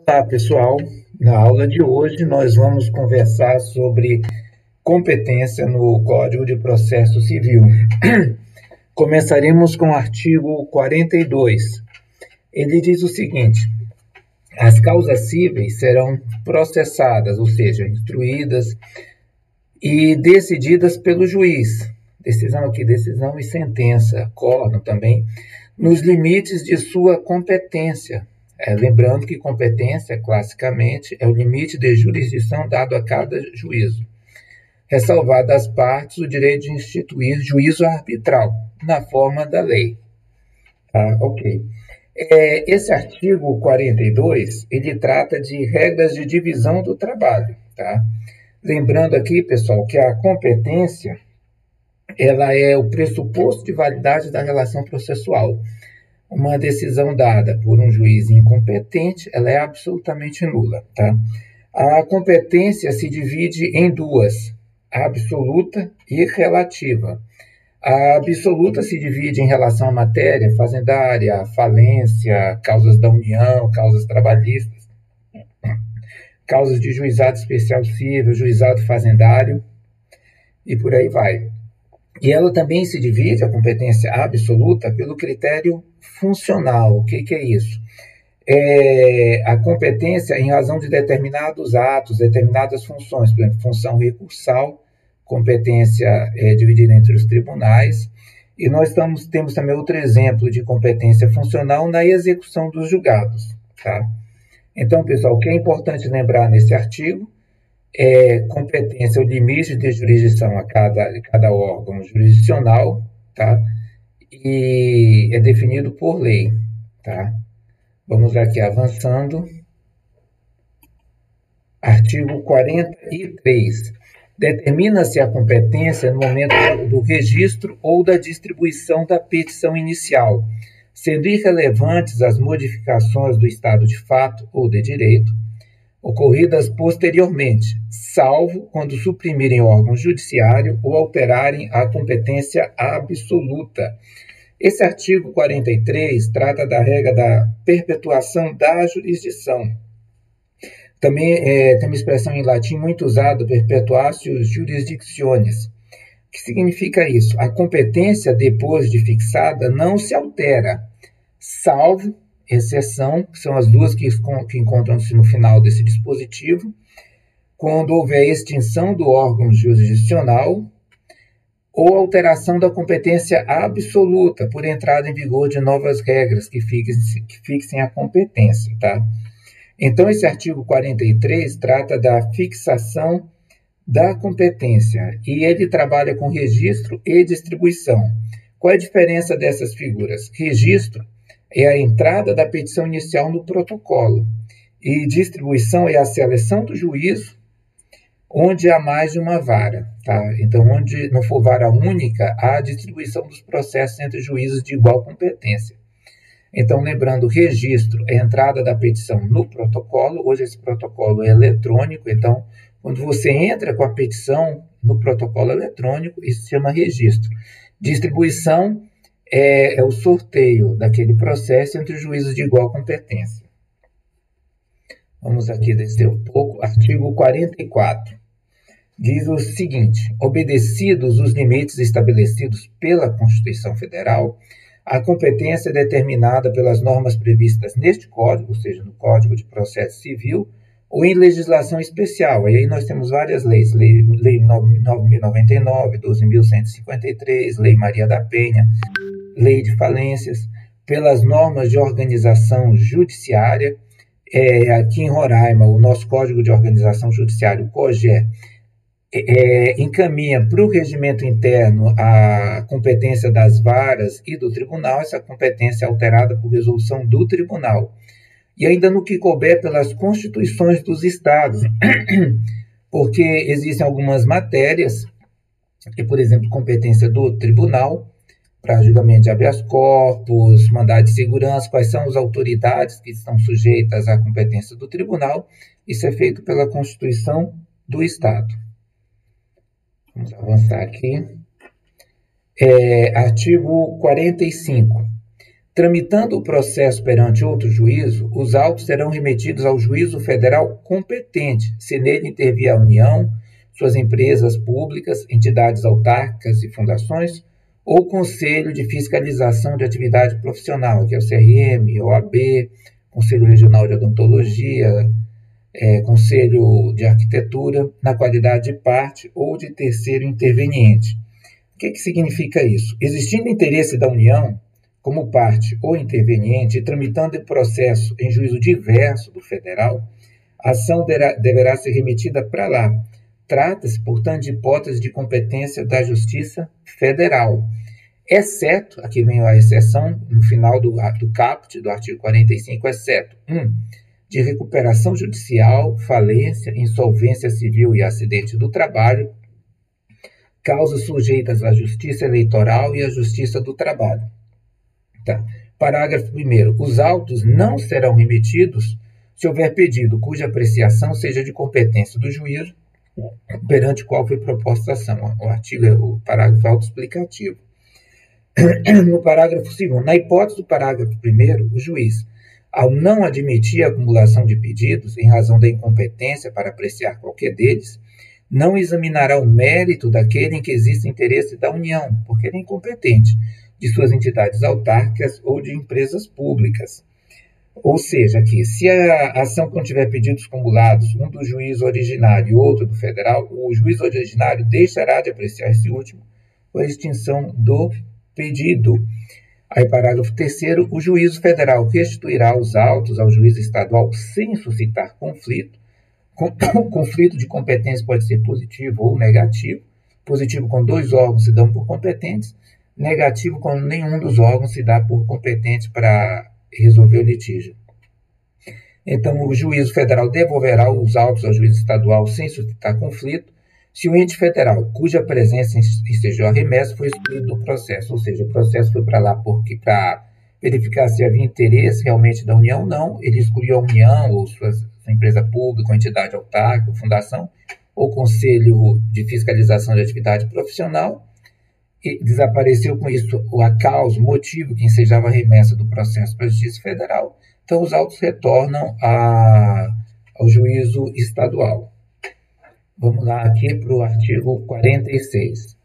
Olá, pessoal. Na aula de hoje, nós vamos conversar sobre competência no Código de Processo Civil. Começaremos com o artigo 42. Ele diz o seguinte: as causas cíveis serão processadas, ou seja, instruídas e decididas pelo juiz. Decisão e sentença, acórdão também, nos limites de sua competência. Lembrando que competência, classicamente, é o limite de jurisdição dado a cada juízo. Ressalvado às partes o direito de instituir juízo arbitral, na forma da lei. Ok. Esse artigo 42, ele trata de regras de divisão do trabalho. Tá? Lembrando aqui, pessoal, que a competência ela é o pressuposto de validade da relação processual. Uma decisão dada por um juiz incompetente, ela é absolutamente nula, tá? A competência se divide em duas, absoluta e relativa. A absoluta se divide em relação à matéria fazendária, falência, causas da União, causas trabalhistas, causas de juizado especial civil, juizado fazendário, e por aí vai. E ela também se divide, a competência absoluta, pelo critério funcional. O que é isso? A competência em razão de determinados atos, determinadas funções, por exemplo, função recursal, competência dividida entre os tribunais, e nós temos também outro exemplo de competência funcional na execução dos julgados. Tá? Então, pessoal, o que é importante lembrar nesse artigo competência, o limite de jurisdição a cada órgão jurisdicional, tá? E é definido por lei, tá? Vamos aqui avançando. Artigo 43. Determina-se a competência no momento do registro ou da distribuição da petição inicial, sendo irrelevantes as modificações do estado de fato ou de direito, ocorridas posteriormente, salvo quando suprimirem o órgão judiciário ou alterarem a competência absoluta. Esse artigo 43 trata da regra da perpetuação da jurisdição. Também tem uma expressão em latim muito usada, perpetuatio jurisdictionis. O que significa isso? A competência, depois de fixada, não se altera, salvo exceção, que são as duas que encontram-se no final desse dispositivo, quando houver extinção do órgão jurisdicional ou alteração da competência absoluta por entrada em vigor de novas regras que fixem a competência. Tá? Então, esse artigo 43 trata da fixação da competência e ele trabalha com registro e distribuição. Qual é a diferença dessas figuras? Registro é a entrada da petição inicial no protocolo. E distribuição é a seleção do juízo, onde há mais de uma vara. Tá? Então, onde não for vara única, há a distribuição dos processos entre juízes de igual competência. Então, lembrando, registro é a entrada da petição no protocolo. Hoje esse protocolo é eletrônico, então, quando você entra com a petição no protocolo eletrônico, isso se chama registro. Distribuição é o sorteio daquele processo entre os juízes de igual competência. Vamos aqui descer um pouco. Artigo 44. Diz o seguinte: obedecidos os limites estabelecidos pela Constituição Federal, a competência é determinada pelas normas previstas neste Código, ou seja, no Código de Processo Civil, ou em legislação especial. E aí nós temos várias leis, Lei 9.099, 12.153, Lei Maria da Penha, Lei de Falências, pelas normas de organização judiciária. Aqui em Roraima, o nosso Código de Organização Judiciária, o COGE, encaminha para o regimento interno a competência das varas e do tribunal. Essa competência é alterada por resolução do tribunal. E ainda no que couber pelas constituições dos estados, porque existem algumas matérias, por exemplo, competência do tribunal, para julgamento de habeas corpus, mandado de segurança, quais são as autoridades que estão sujeitas à competência do tribunal. Isso é feito pela Constituição do Estado. Vamos avançar aqui. Artigo 45. Tramitando o processo perante outro juízo, os autos serão remetidos ao juízo federal competente, se nele intervir a União, suas empresas públicas, entidades autárquicas e fundações, ou Conselho de Fiscalização de Atividade Profissional, que é o CRM, OAB, Conselho Regional de Odontologia, Conselho de Arquitetura, na qualidade de parte ou de terceiro interveniente. O que significa isso? Existindo interesse da União, como parte ou interveniente, tramitando o processo em juízo diverso do federal, a ação deverá ser remetida para lá. Trata-se, portanto, de hipótese de competência da Justiça Federal, exceto, aqui vem a exceção, no final do caput, do artigo 45, exceto 1. De recuperação judicial, falência, insolvência civil e acidente do trabalho, causas sujeitas à Justiça Eleitoral e à Justiça do Trabalho. Tá. Parágrafo 1º. Os autos não serão remetidos se houver pedido cuja apreciação seja de competência do juízo perante o qual foi proposta a ação. O parágrafo autoexplicativo. No parágrafo 2º, na hipótese do parágrafo 1º, o juiz, ao não admitir a acumulação de pedidos em razão da incompetência para apreciar qualquer deles, não examinará o mérito daquele em que existe interesse da União, porque ele é incompetente, de suas entidades autárquicas ou de empresas públicas. Ou seja, que se a ação contiver pedidos cumulados, um do juiz originário e outro do federal, o juiz originário deixará de apreciar esse último com a extinção do pedido. Aí, parágrafo 3º, o juízo federal restituirá os autos ao juiz estadual sem suscitar conflito. O conflito de competência pode ser positivo ou negativo. Positivo, quando 2 órgãos se dão por competentes. Negativo, quando nenhum dos órgãos se dá por competente para resolver o litígio. Então, o juízo federal devolverá os autos ao juiz estadual sem suscitar conflito, se o ente federal, cuja presença esteja a remessa, foi excluído do processo. Ou seja, o processo foi para lá para verificar se havia interesse realmente da União. Não, ele excluiu a União, ou sua empresa pública, ou entidade autárquica, ou fundação, ou Conselho de Fiscalização de Atividade Profissional, e desapareceu com isso a causa, o motivo que ensejava a remessa do processo para a Justiça Federal. Então, os autos retornam ao juízo estadual. Vamos lá aqui para o artigo 46.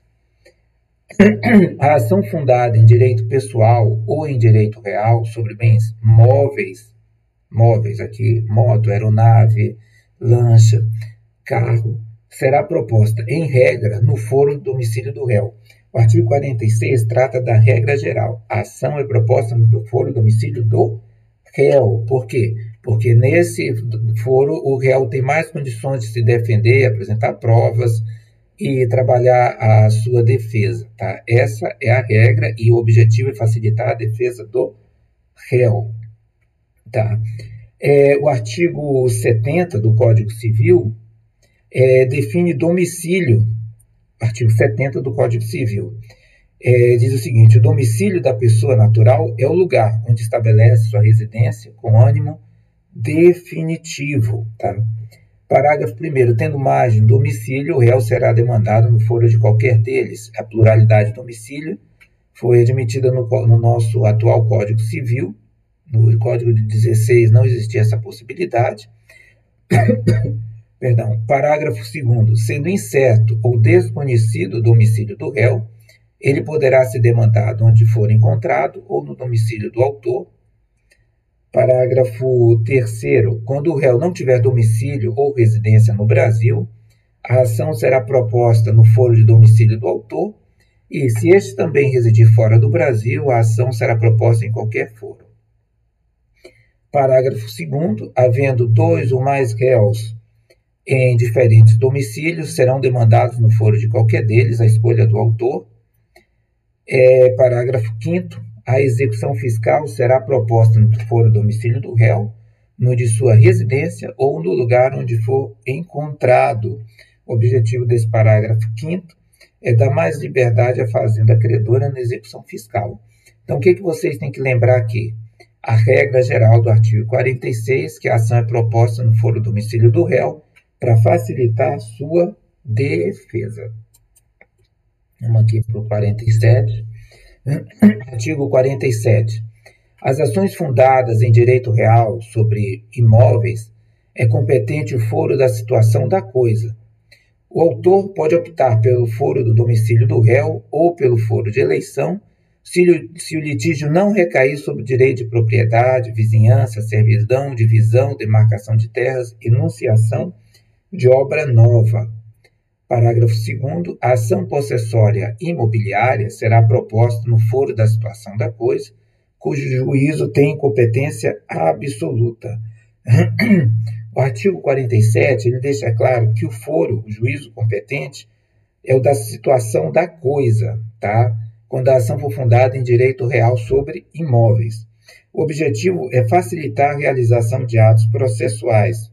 A ação fundada em direito pessoal ou em direito real sobre bens móveis aqui, moto, aeronave, lancha, carro, será proposta, em regra, no foro do domicílio do réu. O artigo 46 trata da regra geral. A ação é proposta no foro do domicílio do réu. Por quê? Porque nesse foro o réu tem mais condições de se defender, apresentar provas e trabalhar a sua defesa. Tá? Essa é a regra e o objetivo é facilitar a defesa do réu. Tá? O artigo 70 do Código Civil define domicílio. Artigo 70 do Código Civil. Diz o seguinte: o domicílio da pessoa natural é o lugar onde estabelece sua residência com ânimo definitivo. Tá? Parágrafo 1º. Tendo mais de um domicílio, o réu será demandado no foro de qualquer deles. A pluralidade de domicílio foi admitida no nosso atual Código Civil. No Código de 16 não existia essa possibilidade. Perdão. Parágrafo 2º. Sendo incerto ou desconhecido o domicílio do réu, ele poderá ser demandado onde for encontrado ou no domicílio do autor. Parágrafo 3º. Quando o réu não tiver domicílio ou residência no Brasil, a ação será proposta no foro de domicílio do autor e, se este também residir fora do Brasil, a ação será proposta em qualquer foro. Parágrafo 2º. Havendo 2 ou mais réus em diferentes domicílios, serão demandados no foro de qualquer deles a escolha do autor. Parágrafo 5º. A execução fiscal será proposta no foro domicílio do réu, no de sua residência ou no lugar onde for encontrado. O objetivo desse parágrafo 5º é dar mais liberdade à fazenda credora na execução fiscal. Então, o que vocês têm que lembrar aqui? A regra geral do artigo 46, que a ação é proposta no foro domicílio do réu para facilitar a sua defesa. Vamos aqui para o 47. Artigo 47. As ações fundadas em direito real sobre imóveis é competente o foro da situação da coisa. O autor pode optar pelo foro do domicílio do réu ou pelo foro de eleição, se o litígio não recair sobre direito de propriedade, vizinhança, servidão, divisão, demarcação de terras, enunciação de obra nova. Parágrafo 2º. A ação possessória imobiliária será proposta no foro da situação da coisa, cujo juízo tem competência absoluta. O artigo 47, ele deixa claro que o foro, o juízo competente, é o da situação da coisa, tá? Quando a ação for fundada em direito real sobre imóveis. O objetivo é facilitar a realização de atos processuais,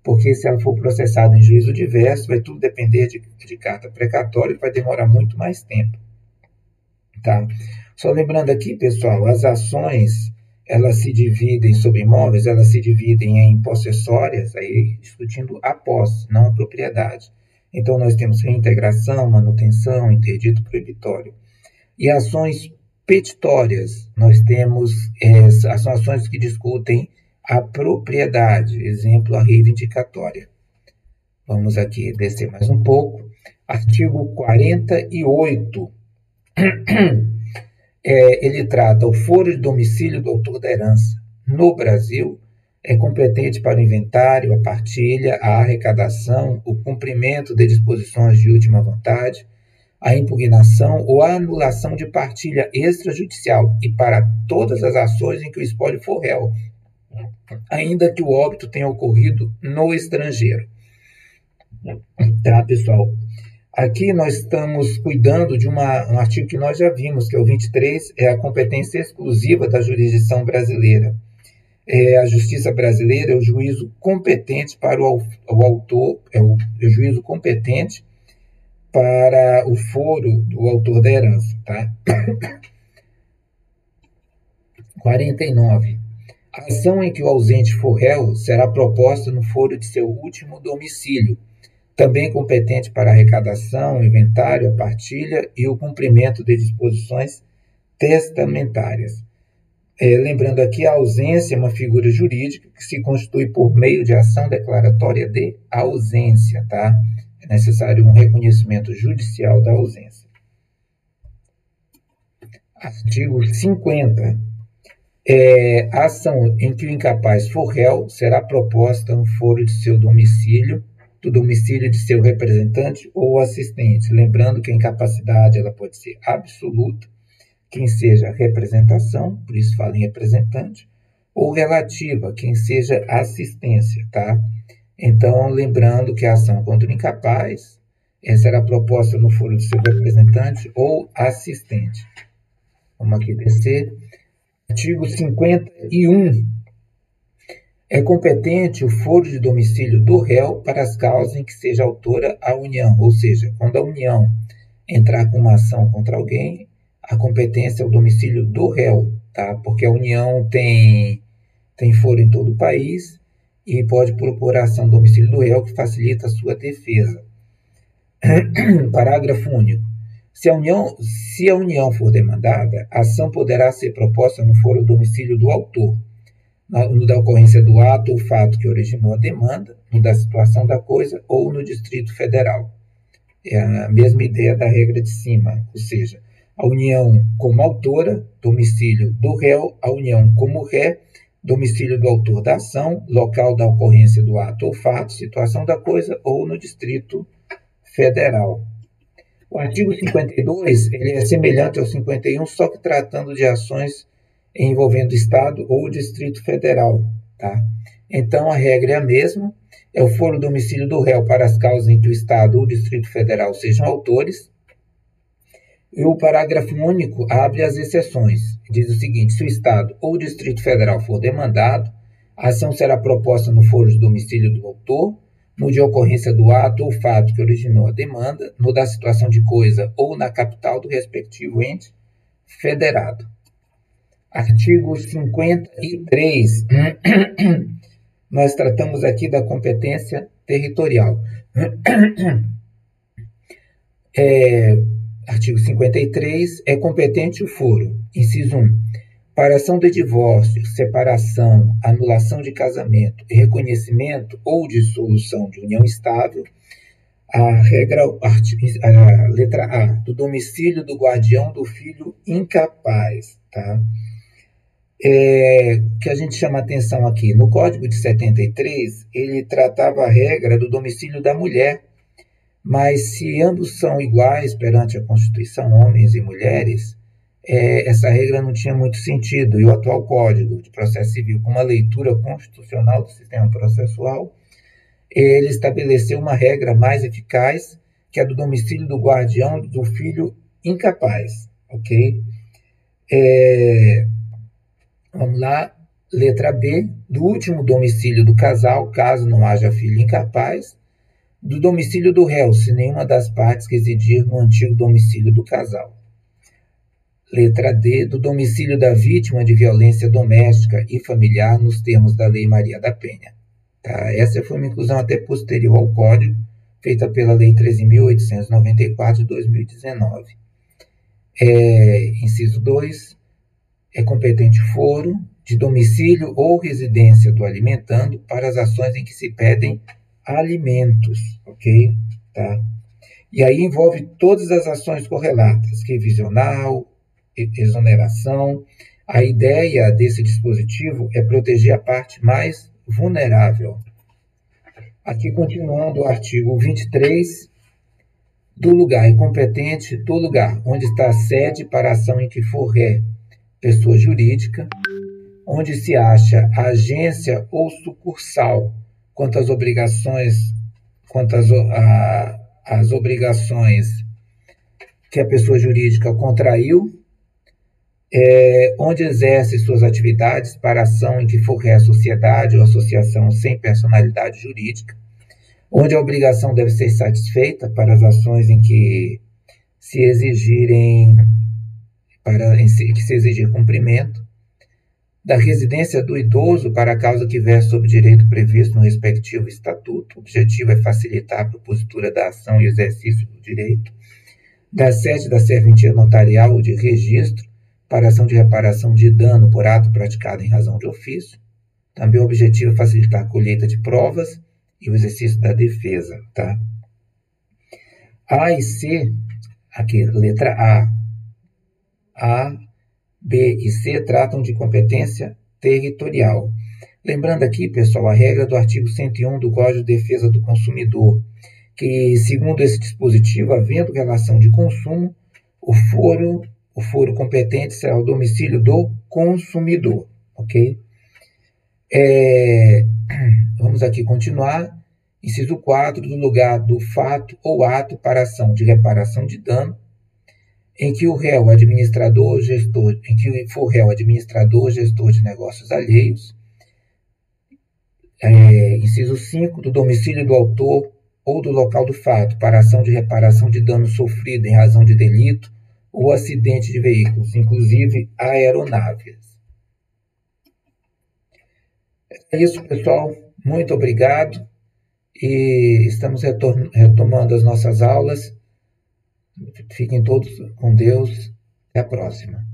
porque se ela for processada em juízo diverso, vai tudo depender de carta precatória e vai demorar muito mais tempo, tá? Só lembrando aqui, pessoal, as ações, elas se dividem sobre imóveis, elas se dividem em possessórias, aí discutindo a posse, não a propriedade. Então, nós temos reintegração, manutenção, interdito proibitório. E ações petitórias, nós temos, são ações que discutem a propriedade, exemplo, a reivindicatória. Vamos aqui descer mais um pouco. Artigo 48. Ele trata o foro de domicílio do autor da herança. No Brasil, é competente para o inventário, a partilha, a arrecadação, o cumprimento de disposições de última vontade, a impugnação ou a anulação de partilha extrajudicial e para todas as ações em que o espólio for réu, ainda que o óbito tenha ocorrido no estrangeiro. Tá, pessoal? Aqui nós estamos cuidando de um artigo que nós já vimos, que é o 23, é a competência exclusiva da jurisdição brasileira. A justiça brasileira é o juízo competente para o autor, é o juízo competente para o foro do autor da herança, tá? 49. A ação em que o ausente for réu será proposta no foro de seu último domicílio, também competente para a arrecadação, o inventário, a partilha e o cumprimento de disposições testamentárias. Lembrando aqui, a ausência é uma figura jurídica que se constitui por meio de ação declaratória de ausência, tá? É necessário um reconhecimento judicial da ausência. Artigo 50. A ação em que o incapaz for réu será proposta no foro de seu domicílio, do domicílio de seu representante ou assistente. Lembrando que a incapacidade ela pode ser absoluta, quem seja representação, por isso fala em representante, ou relativa, quem seja assistência, tá? Então, lembrando que a ação contra o incapaz será proposta no foro de seu representante ou assistente. Vamos aqui descer. Artigo 51. É competente o foro de domicílio do réu para as causas em que seja autora a União, ou seja, quando a União entrar com uma ação contra alguém, a competência é o domicílio do réu, tá? Porque a União tem foro em todo o país e pode propor a ação do domicílio do réu que facilita a sua defesa. Parágrafo único. Se a União for demandada, a ação poderá ser proposta no foro do domicílio do autor, no da ocorrência do ato ou fato que originou a demanda, no da situação da coisa ou no Distrito Federal. É a mesma ideia da regra de cima, ou seja, a União como autora, domicílio do réu, a União como ré, domicílio do autor da ação, local da ocorrência do ato ou fato, situação da coisa ou no Distrito Federal. O artigo 52 ele é semelhante ao 51, só que tratando de ações envolvendo o Estado ou o Distrito Federal, tá? Então, a regra é a mesma, é o foro domicílio do réu para as causas em que o Estado ou o Distrito Federal sejam autores, e o parágrafo único abre as exceções. Diz o seguinte: se o Estado ou o Distrito Federal for demandado, a ação será proposta no foro de domicílio do autor, no de ocorrência do ato ou fato que originou a demanda, no da situação de coisa ou na capital do respectivo ente federado. Artigo 53. Nós tratamos aqui da competência territorial. Artigo 53. É competente o foro. Inciso 1. Para ação de divórcio, separação, anulação de casamento e reconhecimento ou dissolução de união estável, a letra A, do domicílio do guardião do filho incapaz, tá? Que a gente chama atenção aqui, no Código de 73, ele tratava a regra do domicílio da mulher, mas se ambos são iguais perante a Constituição, homens e mulheres, essa regra não tinha muito sentido, e o atual Código de Processo Civil, com uma leitura constitucional do sistema processual, ele estabeleceu uma regra mais eficaz, que é a do domicílio do guardião do filho incapaz, ok? Vamos lá, letra B, do último domicílio do casal, caso não haja filho incapaz, do domicílio do réu, se nenhuma das partes residir no antigo domicílio do casal. Letra D, do domicílio da vítima de violência doméstica e familiar nos termos da Lei Maria da Penha. Tá? Essa foi uma inclusão até posterior ao Código, feita pela Lei 13.894 de 2019. Inciso 2, é competente foro de domicílio ou residência do alimentando para as ações em que se pedem alimentos, ok? Tá? E aí envolve todas as ações correlatas, revisional, exoneração. A ideia desse dispositivo é proteger a parte mais vulnerável. Aqui, continuando o artigo 23, do lugar incompetente, do lugar onde está a sede para a ação em que for ré, pessoa jurídica, onde se acha a agência ou sucursal quanto às obrigações, as obrigações que a pessoa jurídica contraiu, onde exerce suas atividades para ação em que for ré a sociedade ou associação sem personalidade jurídica, onde a obrigação deve ser satisfeita para as ações em que se exigir cumprimento, da residência do idoso para a causa que versa sobre direito previsto no respectivo estatuto. O objetivo é facilitar a propositura da ação e exercício do direito, da sede da serventia notarial ou de registro para ação de reparação de dano por ato praticado em razão de ofício. Também o objetivo é facilitar a colheita de provas e o exercício da defesa, tá? A e C, aqui, letra A, B e C tratam de competência territorial. Lembrando aqui, pessoal, a regra do artigo 101 do Código de Defesa do Consumidor, que, segundo esse dispositivo, havendo relação de consumo, o foro competente será o domicílio do consumidor, ok? Vamos aqui continuar. Inciso 4, do lugar do fato ou ato para ação de reparação de dano, em que o réu, administrador ou gestor, em que for réu, administrador ou gestor de negócios alheios. Inciso 5, do domicílio do autor ou do local do fato para ação de reparação de dano sofrido em razão de delito ou acidente de veículos, inclusive aeronaves. É isso, pessoal. Muito obrigado. E estamos retomando as nossas aulas. Fiquem todos com Deus. Até a próxima.